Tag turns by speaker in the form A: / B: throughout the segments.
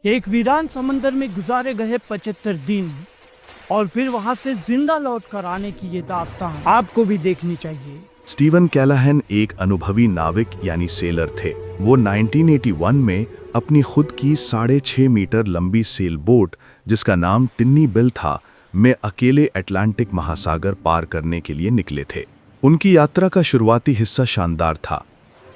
A: एक वीरान समंदर में गुजारे गए 75 दिन और फिर वहां से जिंदा लौट कर आने की ये दास्तान आपको भी देखनी चाहिए।
B: स्टीवन कैलाहन एक अनुभवी नाविक यानी सेलर थे। वो 1981 में अपनी खुद की 6.5 मीटर लंबी सेल बोट जिसका नाम टिन्नी बिल था में अकेले अटलांटिक महासागर पार करने के लिए निकले थे। उनकी यात्रा का शुरुआती हिस्सा शानदार था,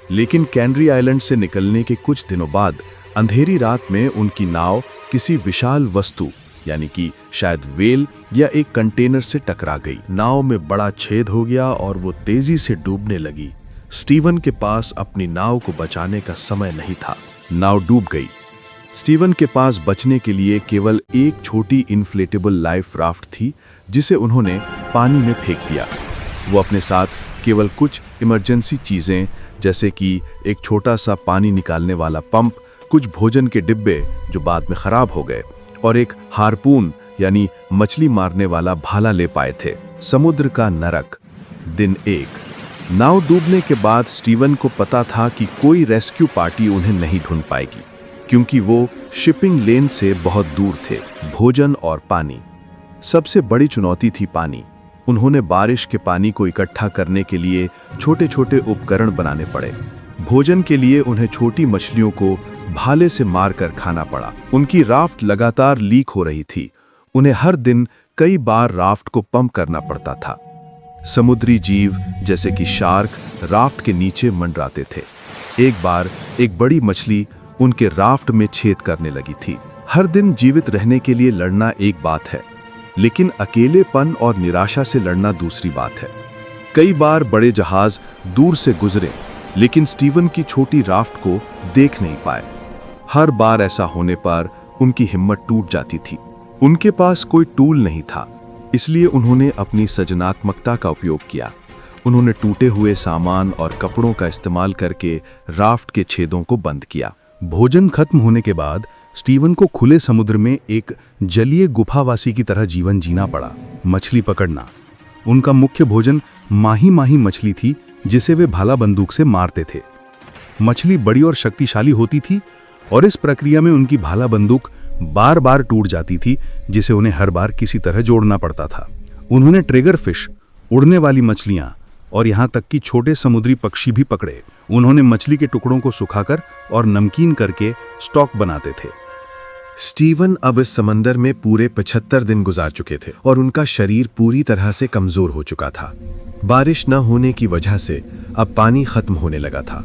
B: लेकिन कैनरी आइलैंड से निकलने के कुछ दिनों बाद अंधेरी रात में उनकी नाव किसी विशाल वस्तु यानी कि शायद व्हेल या एक कंटेनर से टकरा गई। नाव में बड़ा छेद हो गया और वो तेजी से डूबने लगी। स्टीवन के पास अपनी नाव को बचाने का समय नहीं था। नाव डूब गई। स्टीवन के पास बचने के लिए केवल एक छोटी इन्फ्लेटेबल लाइफ राफ्ट थी जिसे उन्होंने पानी में फेंक दिया। वो अपने साथ केवल कुछ इमरजेंसी चीजें जैसे कि एक छोटा सा पानी निकालने वाला पंप, कुछ भोजन के डिब्बे जो बाद में खराब हो गए और एक हार्पून यानी मछली मारने वाला भाला ले पाए थे। समुद्र का नरक। दिन 1। नाव डूबने के बाद स्टीवन को पता था कि कोई रेस्क्यू पार्टी उन्हें नहीं ढूंढ पाएगी क्योंकि वो शिपिंग लेन से बहुत दूर थे। भोजन और पानी। सबसे बड़ी चुनौती थी पानी। उन्होंने बारिश के पानी को इकट्ठा करने के लिए छोटे छोटे उपकरण बनाने पड़े। भोजन के लिए उन्हें छोटी मछलियों को भाले से मारकर खाना पड़ा। उनकी राफ्ट लगातार लीक हो रही थी। उन्हें हर दिन कई बार राफ्ट को पंप करना पड़ता था। समुद्री जीव जैसे कि शार्क राफ्ट के नीचे मंडराते थे। एक बार एक बड़ी मछली उनके राफ्ट में छेद करने लगी थी। हर दिन जीवित रहने के लिए लड़ना एक बात है, लेकिन अकेलेपन और निराशा से लड़ना दूसरी बात है। कई बार बड़े जहाज दूर से गुजरे, लेकिन स्टीवन की छोटी राफ्ट को देख नहीं पाए। हर बार ऐसा होने पर उनकी हिम्मत टूट जाती थी। उनके पास कोई टूल नहीं था, इसलिए उन्होंने अपनी सृजनात्मकता का उपयोग किया। उन्होंने टूटे हुए सामान और कपड़ों का इस्तेमाल करके राफ्ट के छेदों को बंद किया। भोजन खत्म होने के बाद स्टीवन को खुले समुद्र में एक जलीय गुफावासी की तरह जीवन जीना पड़ा। मछली पकड़ना। उनका मुख्य भोजन माही माही मछली थी जिसे वे भाला बंदूक से मारते थे। मछली बड़ी और शक्तिशाली होती थी और इस प्रक्रिया में उनकी भाला बंदूक बार बार टूट जाती थी जिसे उन्हें हर बार किसी तरह जोड़ना पड़ता था। उन्होंने ट्रिगर फिश, उड़ने वाली मछलियां और यहां तक कि छोटे समुद्री पक्षी भी पकड़े। उन्होंने मछली के टुकड़ों को सुखाकर और नमकीन करके स्टॉक बनाते थे।
C: स्टीवन अब इस समंदर में पूरे 75 दिन गुजार चुके थे और उनका शरीर पूरी तरह से कमजोर हो चुका था। बारिश न होने की वजह से अब पानी खत्म होने लगा था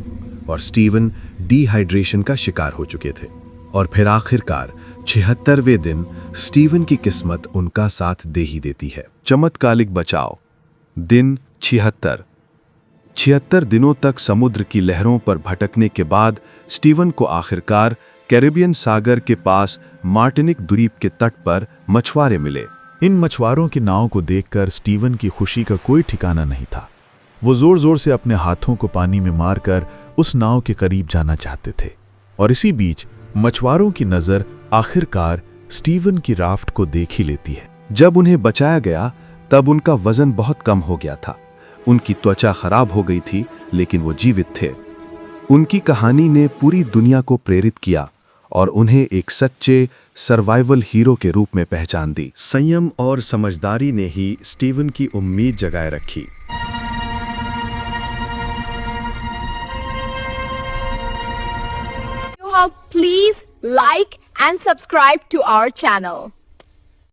C: और स्टीवन डिहाइड्रेशन का शिकार हो चुके थे। और फिर आखिरकार 76वें दिन स्टीवन की किस्मत उनका साथ दे ही देती है।
B: चमत्कारिक बचाव। दिन 76 दिनों तक समुद्र की लहरों पर भटकने के बाद स्टीवन को आखिरकार कैरिबियन सागर के पास मार्टिनिक द्वीप के तट पर मछुआरे मिले।
D: इन मछुआरों की नाव को देखकर स्टीवन की खुशी का कोई ठिकाना नहीं था। वो जोर जोर से अपने हाथों को पानी में मारकर उस नाव के करीब जाना चाहते थे और इसी बीच मछुआरों की नजर आखिरकार स्टीवन की राफ्ट को देख ही लेती है।
B: जब उन्हें बचाया गया तब उनका वजन बहुत कम हो गया था। उनकी त्वचा खराब हो गई थी, लेकिन वो जीवित थे। उनकी कहानी ने पूरी दुनिया को प्रेरित किया और उन्हें एक सच्चे सर्वाइवल हीरो के रूप में पहचान दी।
C: संयम और समझदारी ने ही स्टीवन की उम्मीद जगाए रखी।
E: Please like and subscribe to our channel.